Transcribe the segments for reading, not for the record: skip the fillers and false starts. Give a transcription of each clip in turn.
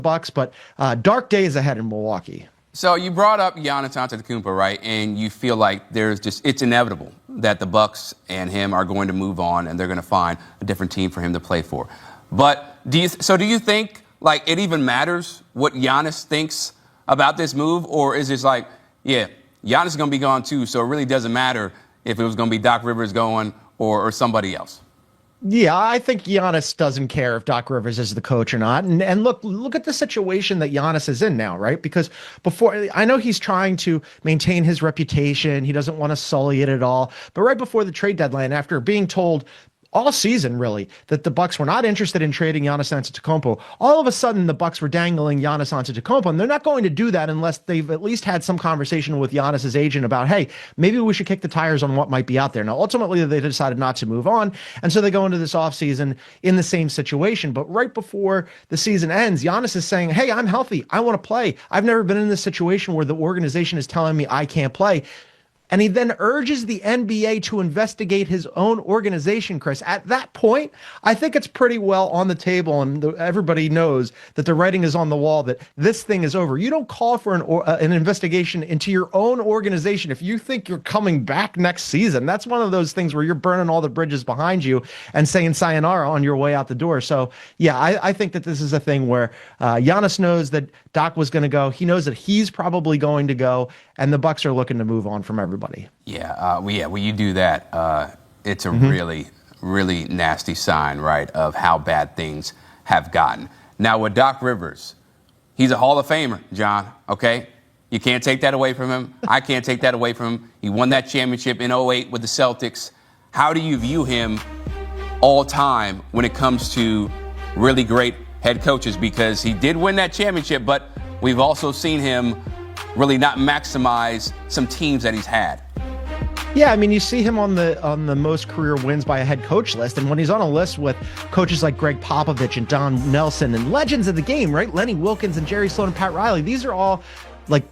Bucks, but dark days ahead in Milwaukee. So you brought up Giannis Antetokounmpo, right? And you feel like it's inevitable that the Bucks and him are going to move on and they're going to find a different team for him to play for. But do you think like it even matters what Giannis thinks about this move, or is it like, yeah, Giannis is going to be gone too, so it really doesn't matter if it was going to be Doc Rivers going or somebody else? Yeah, I think Giannis doesn't care if Doc Rivers is the coach or not. And look at the situation that Giannis is in now, right? Because before, I know he's trying to maintain his reputation. He doesn't want to sully it at all. But right before the trade deadline, after being told all season, really, that the Bucks were not interested in trading Giannis Antetokounmpo, all of a sudden the Bucks were dangling Giannis Antetokounmpo, and they're not going to do that unless they've at least had some conversation with Giannis's agent about, hey, maybe we should kick the tires on what might be out there. Now, ultimately, they decided not to move on, and so they go into this offseason in the same situation. But right before the season ends, Giannis is saying, hey, I'm healthy. I want to play. I've never been in this situation where the organization is telling me I can't play. And he then urges the NBA to investigate his own organization, Chris. At that point, I think it's pretty well on the table, and everybody knows that the writing is on the wall that this thing is over. You don't call for an investigation into your own organization if you think you're coming back next season. That's one of those things where you're burning all the bridges behind you and saying sayonara on your way out the door. So, yeah, I think that this is a thing where Giannis knows that Doc was going to go. He knows that he's probably going to go, and the Bucks are looking to move on from everybody. Yeah, when you do that, it's a really, really nasty sign, right, of how bad things have gotten. Now, with Doc Rivers, he's a Hall of Famer, John, okay? You can't take that away from him. I can't take that away from him. He won that championship in '08 with the Celtics. How do you view him all time when it comes to really great head coaches? Because he did win that championship, but we've also seen him really not maximize some teams that he's had. Yeah, I mean, you see him on the most career wins by a head coach list, and when he's on a list with coaches like Greg Popovich and Don Nelson and legends of the game, right? Lenny Wilkins and Jerry Sloan and Pat Riley. These are all like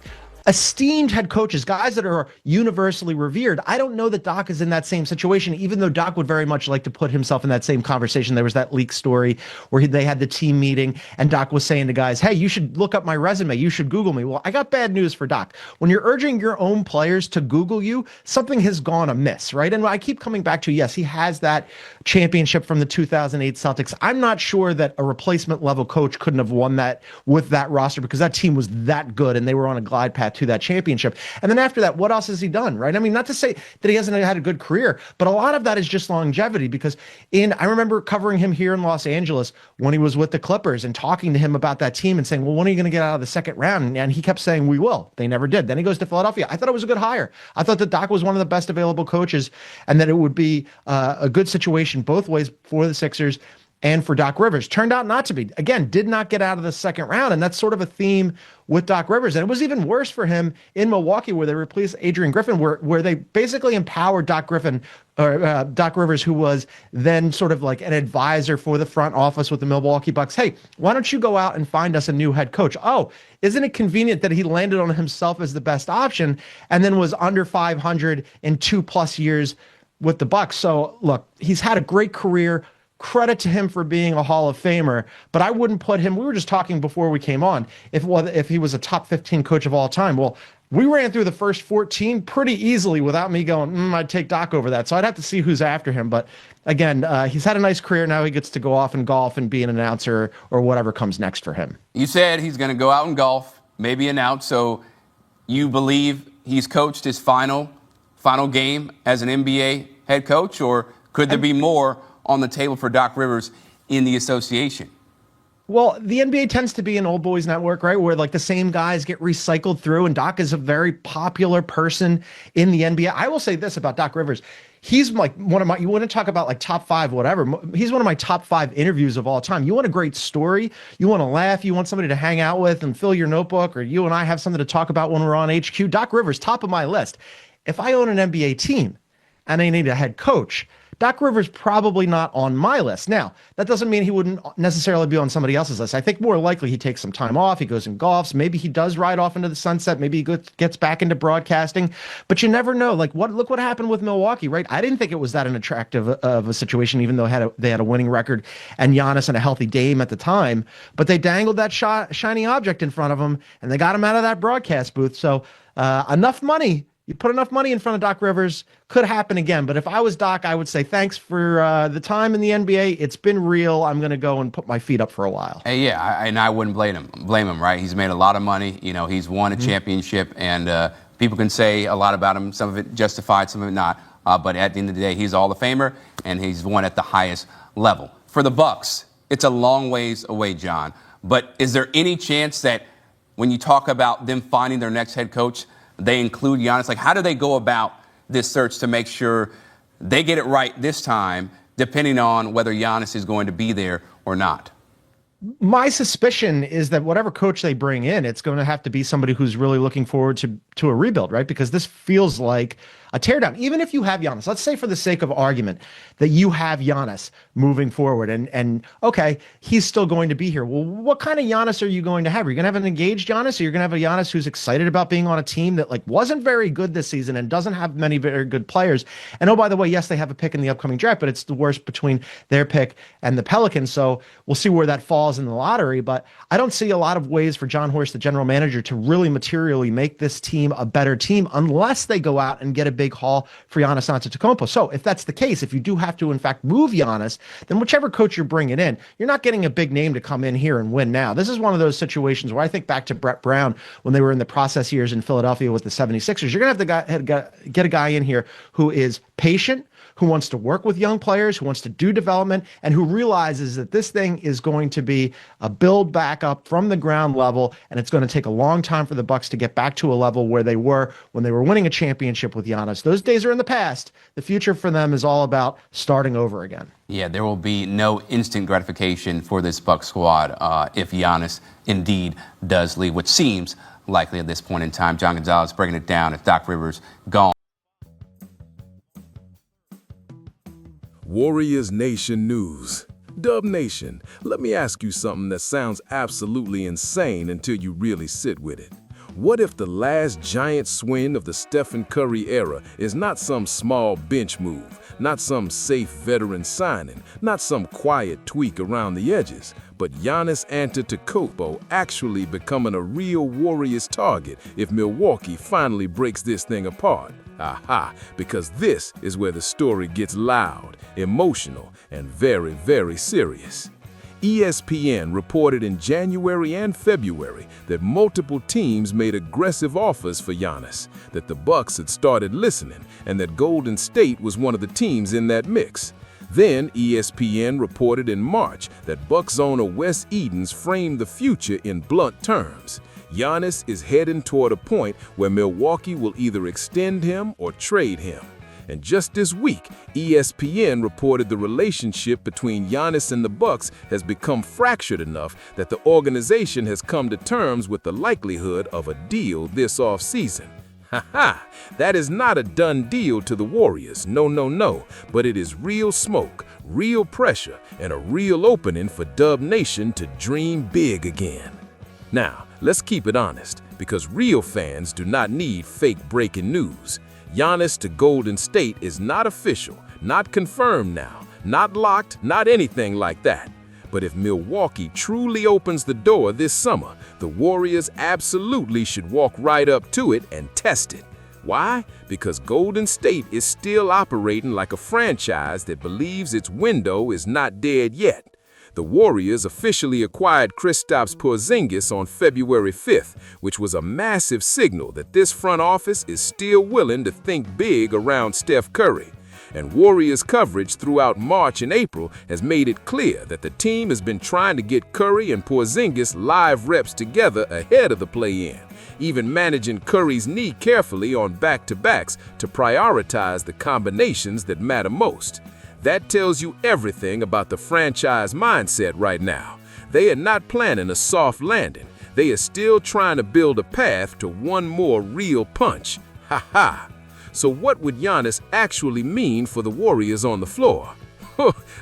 esteemed head coaches, guys that are universally revered. I don't know that Doc is in that same situation, even though Doc would very much like to put himself in that same conversation. There was that leak story where they had the team meeting and Doc was saying to guys, hey, you should look up my resume. You should Google me. Well, I got bad news for Doc. When you're urging your own players to Google you, something has gone amiss, right? And I keep coming back to, yes, he has that championship from the 2008 Celtics. I'm not sure that a replacement level coach couldn't have won that with that roster because that team was that good and they were on a glide path to that championship. And then after that, what else has he done, right? I mean, not to say that he hasn't had a good career, but a lot of that is just longevity because I remember covering him here in Los Angeles when he was with the Clippers and talking to him about that team and saying, well, when are you going to get out of the second round? And he kept saying, we will. They never did. Then he goes to Philadelphia. I thought it was a good hire. I thought that Doc was one of the best available coaches and that it would be a good situation both ways for the Sixers and for Doc Rivers. Turned out not to be. Again, did not get out of the second round, and that's sort of a theme with Doc Rivers. And it was even worse for him in Milwaukee, where they replaced Adrian Griffin, where they basically empowered Doc Rivers, who was then sort of like an advisor for the front office with the Milwaukee Bucks. Hey, why don't you go out and find us a new head coach? Oh, isn't it convenient that he landed on himself as the best option and then was under 500 in 2+ years with the Bucks? So look, he's had a great career. Credit to him for being a Hall of Famer, but I wouldn't put him, we were just talking before we came on, if he was a top 15 coach of all time. Well, we ran through the first 14 pretty easily without me going, I'd take Doc over that. So I'd have to see who's after him. But again, he's had a nice career. Now he gets to go off and golf and be an announcer or whatever comes next for him. You said he's going to go out and golf, maybe announce. So you believe he's coached his final game as an NBA head coach, or could there be more on the table for Doc Rivers in the association? Well, the NBA tends to be an old boys network, right? Where like the same guys get recycled through, and Doc is a very popular person in the NBA. I will say this about Doc Rivers. He's like one of my, you want to talk about like top 5, whatever. He's one of my top 5 interviews of all time. You want a great story. You want to laugh. You want somebody to hang out with and fill your notebook, or you and I have something to talk about when we're on HQ. Doc Rivers, top of my list. If I own an NBA team and I need a head coach, Doc Rivers probably not on my list. Now, that doesn't mean he wouldn't necessarily be on somebody else's list. I think more likely he takes some time off. He goes and golfs. Maybe he does ride off into the sunset. Maybe he gets back into broadcasting. But you never know. Like, look what happened with Milwaukee, right? I didn't think it was that unattractive of a situation, even though they had a winning record and Giannis and a healthy Dame at the time. But they dangled that shiny object in front of him, and they got him out of that broadcast booth. So enough money. You put enough money in front of Doc Rivers, could happen again. But if I was Doc, I would say thanks for the time in the NBA. It's been real. I'm going to go and put my feet up for a while. Hey, yeah, and I wouldn't blame him, right? He's made a lot of money. You know, he's won a championship, and people can say a lot about him. Some of it justified, some of it not. But at the end of the day, he's Hall of Famer, and he's won at the highest level. For the Bucks, it's a long ways away, John. But is there any chance that when you talk about them finding their next head coach, they include Giannis? Like, how do they go about this search to make sure they get it right this time, depending on whether Giannis is going to be there or not? My suspicion is that whatever coach they bring in, it's going to have to be somebody who's really looking forward to a rebuild, right? Because this feels like a teardown. Even if you have Giannis, let's say for the sake of argument that you have Giannis moving forward and okay, he's still going to be here. Well, what kind of Giannis are you going to have? Are you going to have an engaged Giannis, or you're going to have a Giannis who's excited about being on a team that like wasn't very good this season and doesn't have many very good players? And oh, by the way, yes, they have a pick in the upcoming draft, but it's the worst between their pick and the Pelicans. So we'll see where that falls in the lottery. But I don't see a lot of ways for John Horst, the general manager, to really materially make this team a better team unless they go out and get a big haul for Giannis Antetokounmpo. So if that's the case, if you do have to in fact move Giannis, then whichever coach you're bringing in, you're not getting a big name to come in here and win now. This is one of those situations where I think back to Brett Brown when they were in the process years in Philadelphia with the 76ers. You're going to have to get a guy in here who is patient, who wants to work with young players, who wants to do development, and who realizes that this thing is going to be a build back up from the ground level, and it's going to take a long time for the Bucks to get back to a level where they were when they were winning a championship with Giannis. Those days are in the past. The future for them is all about starting over again. Yeah, there will be no instant gratification for this Bucks squad if Giannis indeed does leave, which seems likely at this point in time. John Gonzalez breaking it down. If Doc Rivers gone. Warriors Nation News. Dub Nation, let me ask you something that sounds absolutely insane until you really sit with it. What if the last giant swing of the Stephen Curry era is not some small bench move, not some safe veteran signing, not some quiet tweak around the edges, but Giannis Antetokounmpo actually becoming a real Warriors target if Milwaukee finally breaks this thing apart? Aha, because this is where the story gets loud, emotional, and very, very serious. ESPN reported in January and February that multiple teams made aggressive offers for Giannis, that the Bucks had started listening, and that Golden State was one of the teams in that mix. Then ESPN reported in March that Bucks owner Wes Edens framed the future in blunt terms. Giannis is heading toward a point where Milwaukee will either extend him or trade him. And just this week, ESPN reported the relationship between Giannis and the Bucks has become fractured enough that the organization has come to terms with the likelihood of a deal this offseason. Ha! That is not a done deal to the Warriors, no, but it is real smoke, real pressure, and a real opening for Dub Nation to dream big again. Now, let's keep it honest, because real fans do not need fake breaking news. Giannis to Golden State is not official, not confirmed now, not locked, not anything like that. But if Milwaukee truly opens the door this summer, the Warriors absolutely should walk right up to it and test it. Why? Because Golden State is still operating like a franchise that believes its window is not dead yet. The Warriors officially acquired Kristaps Porzingis on February 5th, which was a massive signal that this front office is still willing to think big around Steph Curry. And Warriors coverage throughout March and April has made it clear that the team has been trying to get Curry and Porzingis live reps together ahead of the play-in, even managing Curry's knee carefully on back-to-backs to prioritize the combinations that matter most. That tells you everything about the franchise mindset right now. They are not planning a soft landing. They are still trying to build a path to one more real punch. Ha! So what would Giannis actually mean for the Warriors on the floor?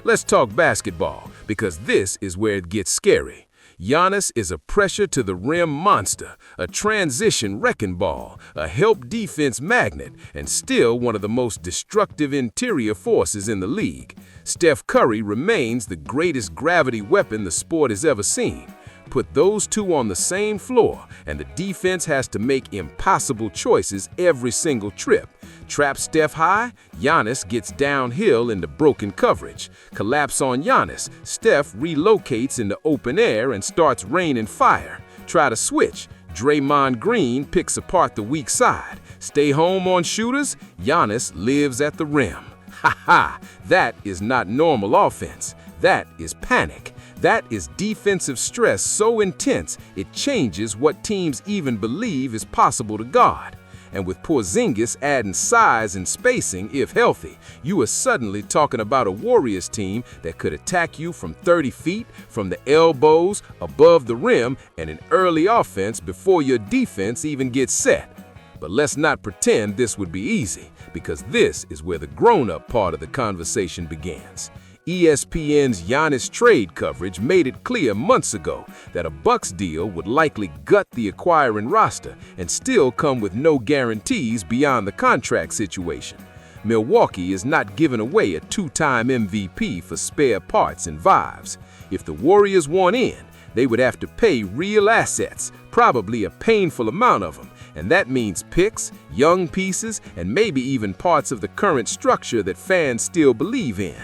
Let's talk basketball, because this is where it gets scary. Giannis is a pressure-to-the-rim monster, a transition wrecking ball, a help defense magnet, and still one of the most destructive interior forces in the league. Steph Curry remains the greatest gravity weapon the sport has ever seen. Put those two on the same floor, and the defense has to make impossible choices every single trip. Trap Steph high, Giannis gets downhill into broken coverage. Collapse on Giannis, Steph relocates into open air and starts raining fire. Try to switch, Draymond Green picks apart the weak side. Stay home on shooters, Giannis lives at the rim. Ha ha! That is not normal offense. That is panic. That is defensive stress so intense it changes what teams even believe is possible to guard. And with Porzingis adding size and spacing, if healthy, you are suddenly talking about a Warriors team that could attack you from 30 feet, from the elbows, above the rim, and an early offense before your defense even gets set. But let's not pretend this would be easy, because this is where the grown-up part of the conversation begins. ESPN's Giannis trade coverage made it clear months ago that a Bucks deal would likely gut the acquiring roster and still come with no guarantees beyond the contract situation. Milwaukee is not giving away a two-time MVP for spare parts and vibes. If the Warriors want in, they would have to pay real assets, probably a painful amount of them, and that means picks, young pieces, and maybe even parts of the current structure that fans still believe in.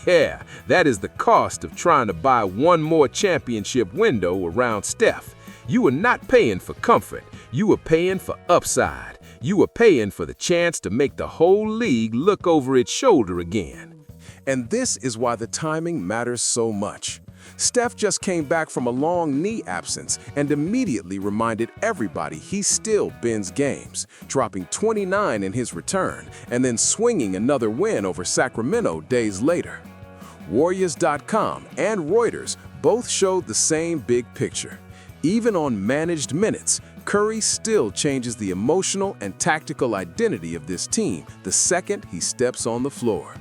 Yeah, that is the cost of trying to buy one more championship window around Steph. You are not paying for comfort. You are paying for upside. You are paying for the chance to make the whole league look over its shoulder again. And this is why the timing matters so much. Steph just came back from a long knee absence and immediately reminded everybody he still bins games, dropping 29 in his return and then swinging another win over Sacramento days later. Warriors.com and Reuters both showed the same big picture. Even on managed minutes, Curry still changes the emotional and tactical identity of this team the second he steps on the floor.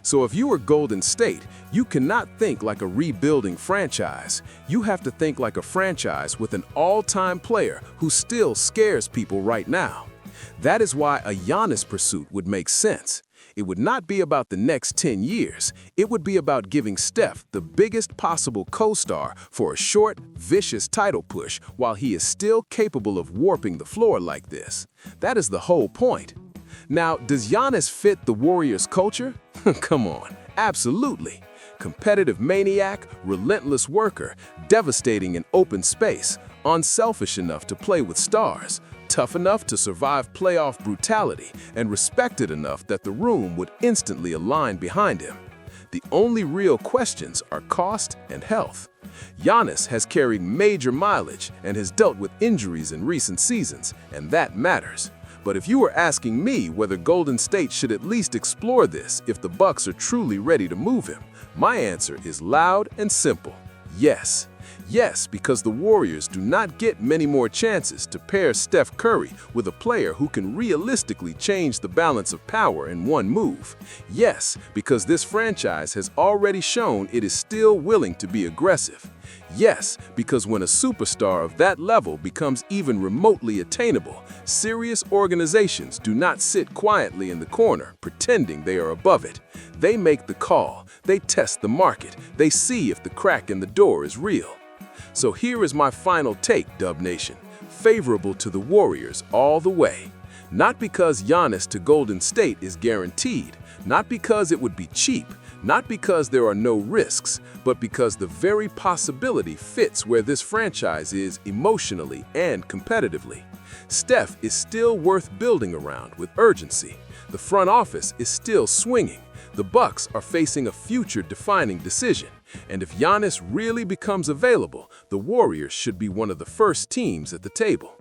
So if you are Golden State, you cannot think like a rebuilding franchise. You have to think like a franchise with an all-time player who still scares people right now. That is why a Giannis pursuit would make sense. It would not be about the next 10 years. It would be about giving Steph the biggest possible co-star for a short, vicious title push while he is still capable of warping the floor like this. That is the whole point. Now, does Giannis fit the Warriors' culture? Come on, absolutely. Competitive maniac, relentless worker, devastating in open space, unselfish enough to play with stars, tough enough to survive playoff brutality, and respected enough that the room would instantly align behind him. The only real questions are cost and health. Giannis has carried major mileage and has dealt with injuries in recent seasons, and that matters. But if you were asking me whether Golden State should at least explore this if the Bucks are truly ready to move him, my answer is loud and simple: yes. Yes, because the Warriors do not get many more chances to pair Steph Curry with a player who can realistically change the balance of power in one move. Yes, because this franchise has already shown it is still willing to be aggressive. Yes, because when a superstar of that level becomes even remotely attainable, serious organizations do not sit quietly in the corner pretending they are above it. They make the call, they test the market, they see if the crack in the door is real. So here is my final take, Dub Nation. Favorable to the Warriors all the way. Not because Giannis to Golden State is guaranteed, not because it would be cheap, not because there are no risks, but because the very possibility fits where this franchise is emotionally and competitively. Steph is still worth building around with urgency. The front office is still swinging. The Bucks are facing a future-defining decision. And if Giannis really becomes available, the Warriors should be one of the first teams at the table.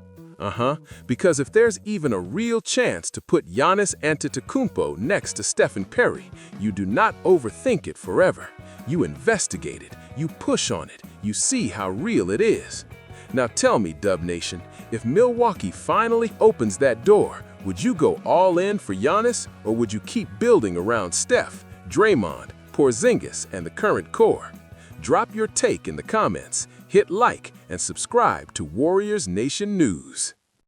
Because if there's even a real chance to put Giannis Antetokounmpo next to Stephen Curry, you do not overthink it forever. You investigate it, you push on it, you see how real it is. Now tell me, Dub Nation, if Milwaukee finally opens that door, Would you go all in for Giannis, or would you keep building around Steph, Draymond, Porzingis, and the current core? Drop your take in the comments, hit like, and subscribe to Warriors Nation News.